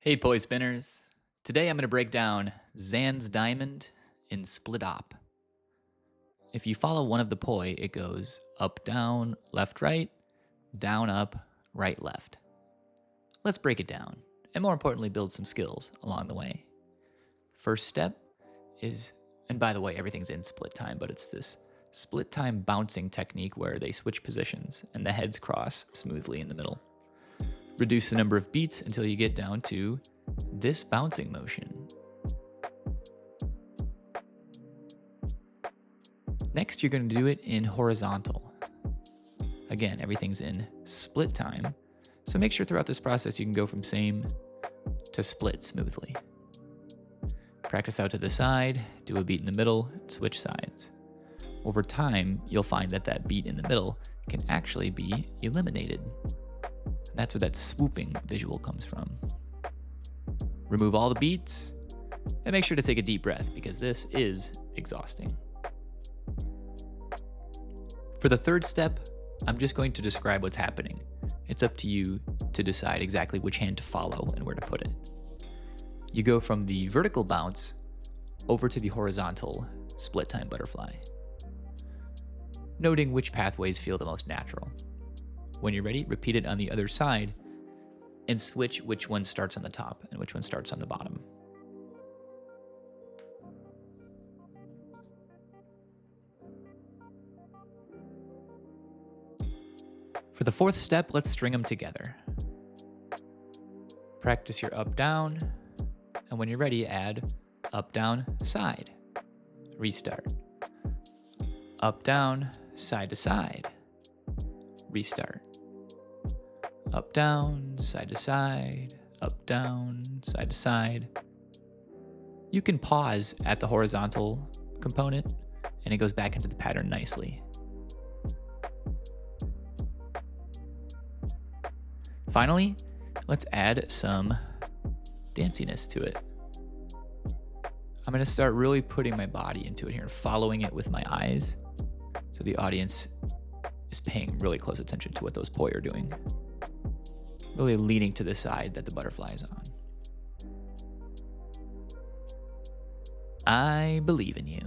Hey, Poi Spinners. Today I'm going to break down Zan's Diamond in Split Op. If you follow one of the poi, it goes up, down, left, down, up, right, left. Let's break it down, and more importantly, build some skills along the way. First step is, and by the way, everything's in split time, but it's this split time bouncing technique where they switch positions and the heads cross smoothly in the middle. Reduce the number of beats until you get down to this bouncing motion. Next, you're going to do it in horizontal. Again, everything's in split time, so make sure throughout this process you can go from same to split smoothly. Practice out to the side, do a beat in the middle, switch sides. Over time, you'll find that that beat in the middle can actually be eliminated. That's where that swooping visual comes from. Remove all the beats, and make sure to take a deep breath because this is exhausting. For the third step, I'm just going to describe what's happening. It's up to you to decide exactly which hand to follow and where to put it. You go from the vertical bounce over to the horizontal split time butterfly, noting which pathways feel the most natural. When you're ready, repeat it on the other side and switch which one starts on the top and which one starts on the bottom. For the fourth step, let's string them together. Practice your up, down, and when you're ready, add up, down, side. Restart. Up, down, side to side. Restart. Up, down, side to side, up, down, side to side. You can pause at the horizontal component and it goes back into the pattern nicely. Finally, let's add some danciness to it. I'm going to start really putting my body into it here, following it with my eyes so the audience is paying really close attention to what those poi are doing. Really leaning to the side that the butterfly is on. I believe in you.